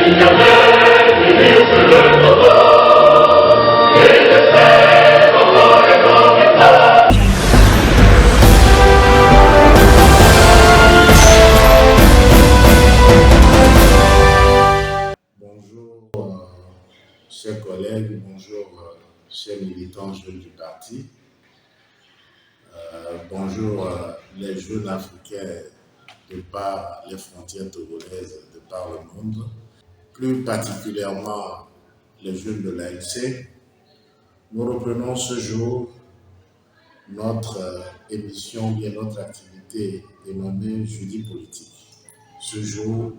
Bonjour, chers collègues, bonjour, chers militants jeunes du parti. Bonjour, les jeunes africains de par les frontières togolaises, de par le monde. Plus particulièrement, les jeunes de l'ANC. Nous reprenons ce jour notre émission, bien notre activité dénommée Jeudi politique. Ce jour,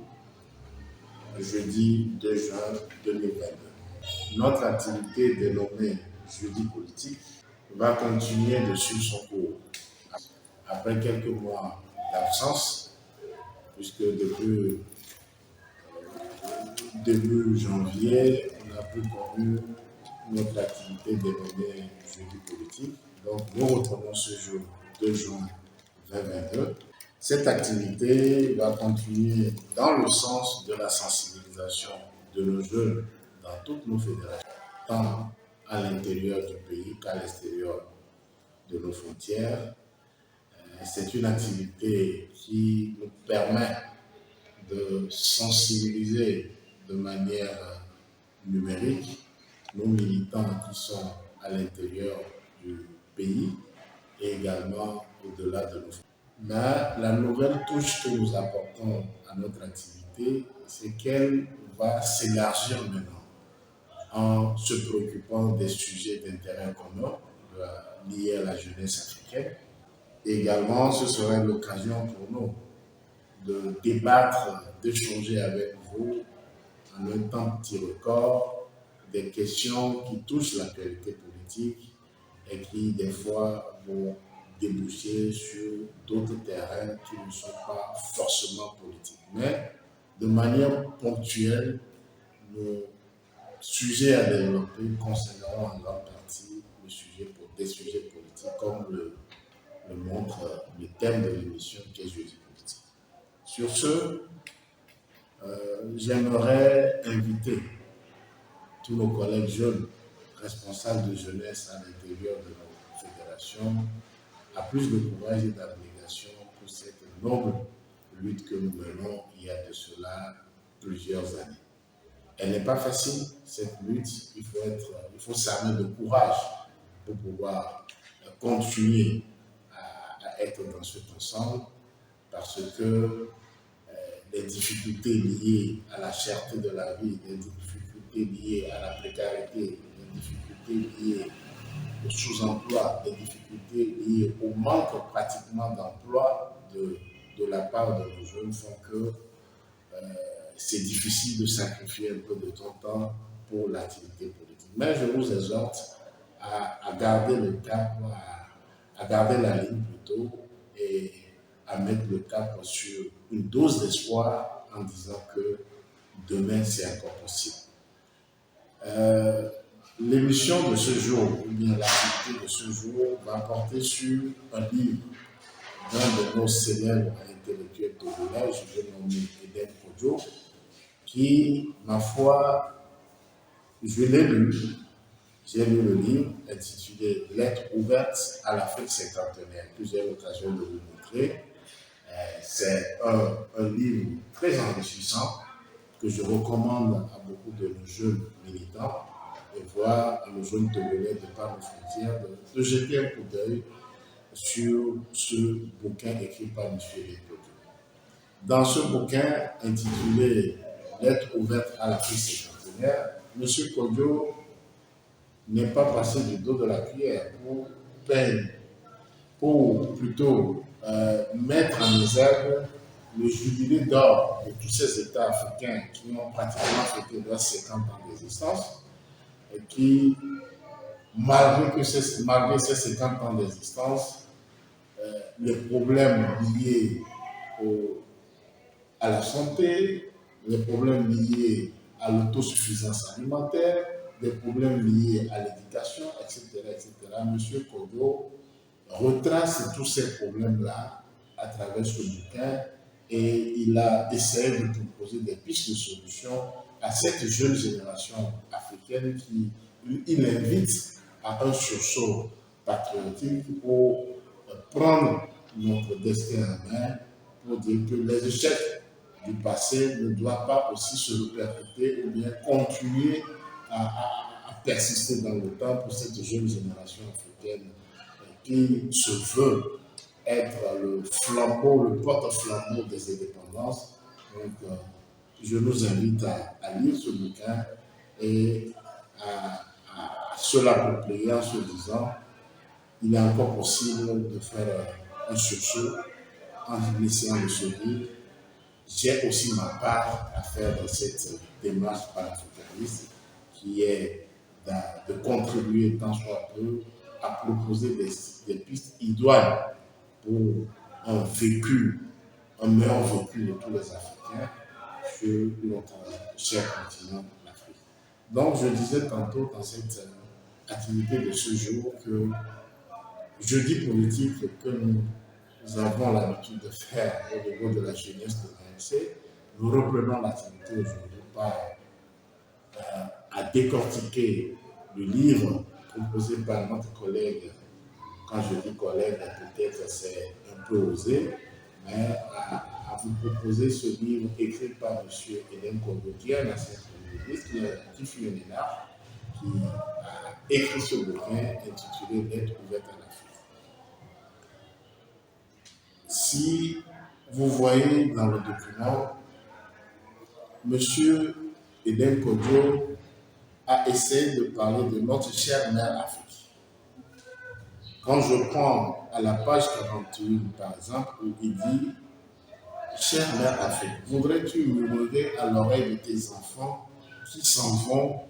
jeudi 2 juin 2022. Notre activité dénommée Jeudi politique va continuer de suivre son cours. Après quelques mois d'absence, puisque depuis début janvier, on a plus connu notre activité dénommée Jeudi politique. Donc nous reprenons ce jour 2 juin 2022. Cette activité va continuer dans le sens de la sensibilisation de nos jeunes dans toutes nos fédérations, tant à l'intérieur du pays qu'à l'extérieur de nos frontières. C'est une activité qui nous permet de sensibiliser de manière numérique nos militants qui sont à l'intérieur du pays et également au-delà de nos frontières. Mais la nouvelle touche que nous apportons à notre activité, c'est qu'elle va s'élargir maintenant en se préoccupant des sujets d'intérêt commun liés à la jeunesse africaine. Également, ce serait l'occasion pour nous de débattre, d'échanger avec vous en un temps petit record des questions qui touchent l'actualité politique et qui, des fois, vont déboucher sur d'autres terrains qui ne sont pas forcément politiques. Mais de manière ponctuelle, nos sujets à développer concerneront en grande partie des sujets politiques, comme le montre le thème de l'émission qui est Jeudi politique. Sur ce, j'aimerais inviter tous nos collègues jeunes responsables de jeunesse à l'intérieur de nos fédérations à plus de courage et d'abnégation pour cette noble lutte que nous menons il y a de cela plusieurs années. Elle n'est pas facile, cette lutte, il faut s'armer de courage pour pouvoir continuer à être dans cet ensemble, parce que les difficultés liées à la cherté de la vie, les difficultés liées à la précarité, les difficultés liées au sous-emploi, les difficultés liées au manque pratiquement d'emploi de la part de nos jeunes font que c'est difficile de sacrifier un peu de ton temps pour l'activité politique. Mais je vous exhorte à garder le cap, à garder la ligne plutôt, et à mettre le cap sur une dose d'espoir en disant que demain c'est encore possible. L'émission de ce jour, ou bien l'activité de ce jour, va porter sur un livre d'un de nos célèbres intellectuels togolais, je vais nommer Eden Kodjo, qui, ma foi, je l'ai lu. J'ai lu le livre intitulé Lettres ouvertes à l'Afrique cinquantenaire, que j'ai l'occasion de vous montrer. C'est un livre très enrichissant que je recommande à beaucoup de nos jeunes militants et voir à nos jeunes togolais de par nos frontières de jeter un coup d'œil sur ce bouquin écrit par M. Lekodio. Dans ce bouquin intitulé Lettres ouvertes à l'Afrique cinquantenaire, M. Kodjo n'est pas passé du dos de la cuillère pour plutôt mettre en exergue le jubilé d'or de tous ces États africains qui ont pratiquement fêté leurs 50 ans d'existence et qui, malgré ces 50 ans d'existence, les problèmes liés à la santé, les problèmes liés à l'autosuffisance alimentaire, des problèmes liés à l'éducation, etc., etc. M. Kodjo retrace tous ces problèmes-là à travers ce bouquin et il a essayé de proposer des pistes de solutions à cette jeune génération africaine il invite à un sursaut patriotique pour prendre notre destin en main, pour dire que les échecs du passé ne doivent pas aussi se répercuter ou bien continuer à persister dans le temps pour cette jeune génération africaine qui se veut être le flambeau, le porte-flambeau des indépendances. Donc, je nous invite à lire ce bouquin et à se l'approprier en se disant il est encore possible de faire un sursaut en essayant de se dire j'ai aussi ma part à faire dans cette démarche panafricaniste qui est de contribuer tant soit peu à proposer des pistes idoines pour un vécu, un meilleur vécu de tous les Africains sur notre cher continent, l'Afrique. Donc, je disais tantôt dans cette activité de ce jour que jeudi politique que nous avons l'habitude de faire au niveau de la jeunesse de l'ANC, nous reprenons l'activité aujourd'hui par à décortiquer le livre proposé par notre collègue. Quand je dis collègue, peut-être c'est un peu osé, mais à vous proposer ce livre écrit par M. Hélène Kondo, qui est un ancien Premier ministre, qui fut un énarque, qui a écrit ce bouquin intitulé Lettres ouvertes à l'Afrique. Si vous voyez dans le document, M. Hélène Kondo a essayé de parler de notre chère mère Afrique. Quand je prends à la page 41, par exemple, où il dit « Chère mère Afrique, voudrais-tu murmurer à l'oreille de tes enfants qui s'en vont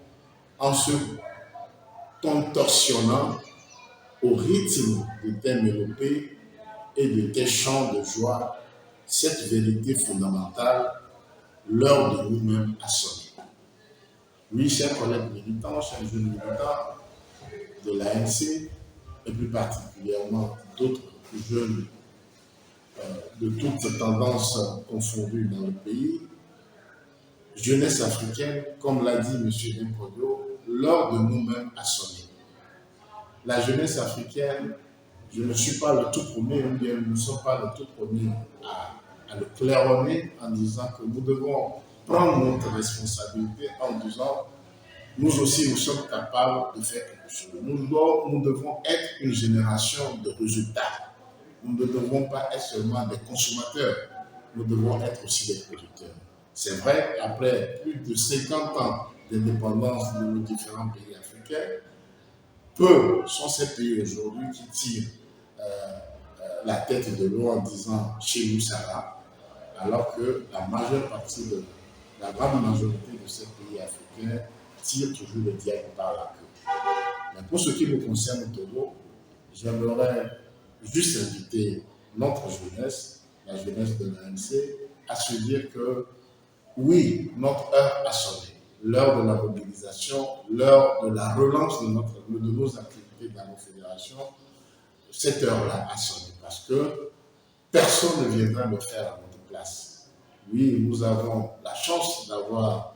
en se contorsionnant au rythme de tes mélopées et de tes chants de joie, cette vérité fondamentale, l'heure de nous-mêmes a sonné. » Oui, chers collègues militants, chers jeunes militants de l'ANC, et plus particulièrement d'autres jeunes de toutes tendances confondues dans le pays, jeunesse africaine, comme l'a dit M. Nkodo, l'heure de nous-mêmes a sonné. La jeunesse africaine, je ne suis pas le tout premier, ou bien nous ne sommes pas le tout premier à le claironner en disant que nous devons prendre notre responsabilité en disant nous aussi nous sommes capables de faire quelque chose. Nous devons être une génération de résultats. Nous ne devons pas être seulement des consommateurs, nous devons être aussi des producteurs. C'est vrai, après plus de 50 ans d'indépendance de nos différents pays africains, peu sont ces pays aujourd'hui qui tirent la tête de l'eau en disant chez nous ça va, alors que la grande majorité de ces pays africains tirent toujours le diable par la queue. Mais pour ce qui me concerne au Togo, j'aimerais juste inviter notre jeunesse, la jeunesse de l'ANC, à se dire que oui, notre heure a sonné. L'heure de la mobilisation, l'heure de la relance de nos activités dans nos fédérations, cette heure-là a sonné parce que personne ne viendra le faire à notre place. Oui, nous avons la chance d'avoir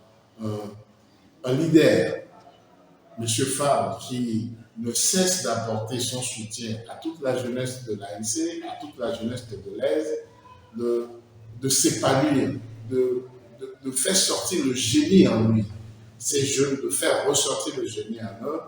un leader, M. Favre, qui ne cesse d'apporter son soutien à toute la jeunesse de l'ANC, à toute la jeunesse de l'Aise, de s'épanouir, de faire sortir le génie en lui. Ces jeunes, de faire ressortir le génie en eux,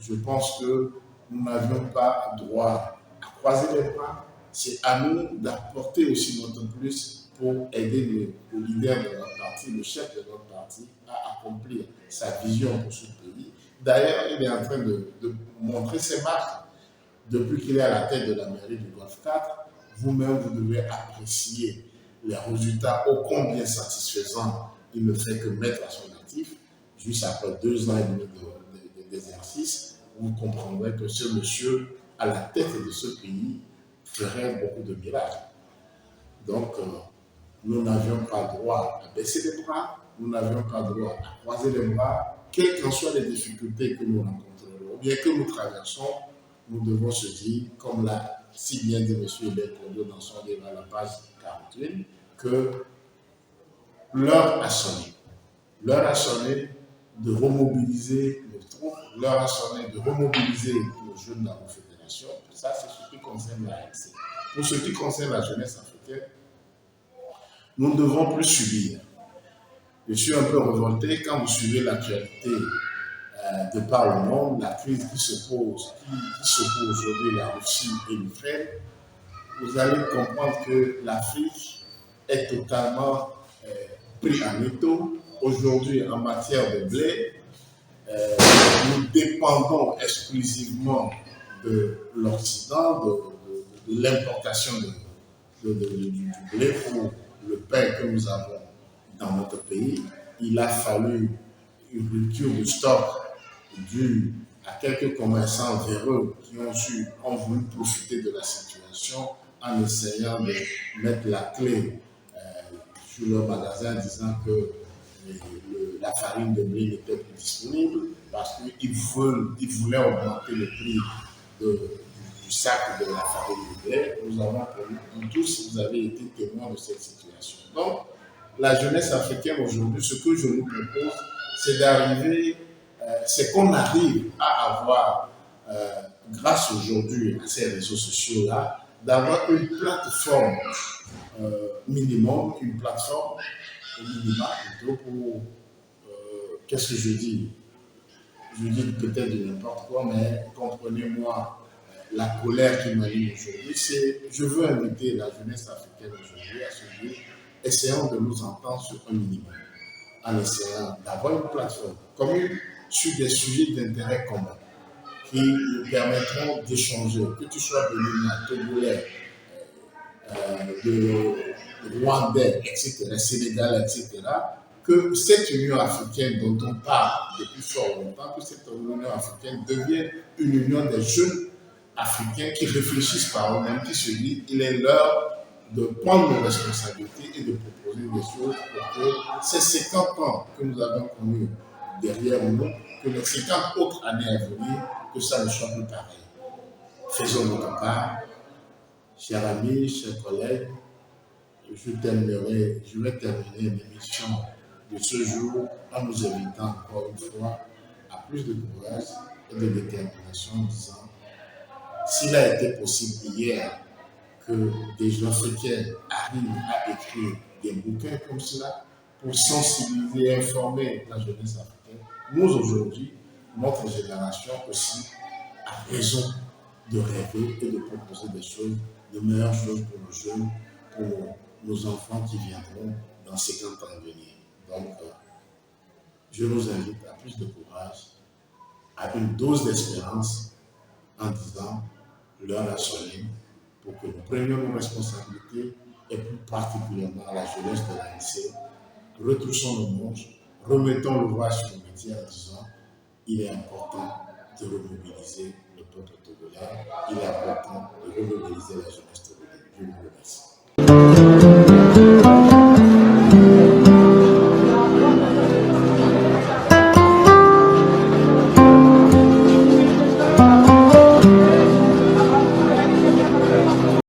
je pense que nous n'avions pas droit à croiser les bras. C'est à nous d'apporter aussi notre plus pour aider le leader de notre parti, le chef de notre parti, à accomplir sa vision pour ce pays. D'ailleurs, il est en train de montrer ses marques. Depuis qu'il est à la tête de la mairie du Golfe 4, vous-même, vous devez apprécier les résultats ô combien satisfaisants il ne fait que mettre à son actif. Juste après 2 ans et demi d'exercice, vous comprendrez que ce monsieur, à la tête de ce pays, ferait beaucoup de miracles. Donc, nous n'avions pas droit à baisser les bras, nous n'avions pas droit à croiser les bras, quelles qu'en soient les difficultés que nous rencontrerons, ou bien que nous traversons, nous devons se dire, comme l'a si bien dit M. Hélène Kondo dans son livre à la page 48, que l'heure a sonné. L'heure a sonné de remobiliser nos troupes, l'heure a sonné de remobiliser nos jeunes dans nos fédérations. Ça, c'est ce qui concerne l'ANC. Pour ce qui concerne la jeunesse africaine, nous ne devons plus subir. Je suis un peu révolté quand vous suivez l'actualité de par le monde, la crise qui se pose, qui secoue aujourd'hui la Russie et l'Ukraine. Vous allez comprendre que l'Afrique est totalement pris en étau. Aujourd'hui, en matière de blé, nous dépendons exclusivement de l'Occident, de l'importation du blé pour le pain que nous avons dans notre pays. Il a fallu une rupture de stock due à quelques commerçants véreux qui ont voulu profiter de la situation en essayant de mettre la clé sur leur magasin disant que la farine de blé n'était plus disponible parce qu'ils voulaient augmenter le prix du sac de la farine de blé. Nous avons connu, tous, vous avez été témoins de cette situation. Donc, la jeunesse africaine aujourd'hui, ce que je nous propose, c'est d'arriver, c'est qu'on arrive à avoir, grâce aujourd'hui à ces réseaux sociaux-là, d'avoir une plateforme minimum, une plateforme minimum plutôt pour, qu'est-ce que je dis? Je dis peut-être de n'importe quoi, mais comprenez-moi la colère qui m'anime aujourd'hui, c'est je veux inviter la jeunesse africaine aujourd'hui à se dire, essayons de nous entendre sur un minimum, en essayant d'avoir une plateforme commune sur des sujets d'intérêt commun qui nous permettront d'échanger, que tu sois béninois, togolais, de Rwandais, etc., Sénégal, etc., que cette Union africaine dont on parle depuis fort longtemps, que cette Union africaine devienne une union des jeunes africains qui réfléchissent par eux-mêmes, qui se disent il est l'heure de prendre nos responsabilités et de proposer des choses pour que ces 50 ans que nous avons connus derrière nous, que les 50 autres années à venir, que ça ne soit plus pareil. Faisons notre part. Chers amis, chers collègues, je vais terminer l'émission de ce jour en nous invitant encore une fois à plus de courage et de détermination en disant s'il a été possible hier que des jeunes africains arrivent à écrire des bouquins comme cela pour sensibiliser et informer la jeunesse africaine, nous aujourd'hui, notre génération aussi a raison de rêver et de proposer des choses, de meilleures choses pour nos jeunes, pour nos enfants qui viendront dans 50 ans à venir. Donc, je nous invite à plus de courage, à une dose d'espérance en disant l'heure a sonné pour que nous prenions nos responsabilités et plus particulièrement à la jeunesse de l'ANC, retroussons nos manches, remettons le voile sur le métier en disant il est important de remobiliser le peuple togolais, il est important de remobiliser la jeunesse togolaise. Je vous remercie.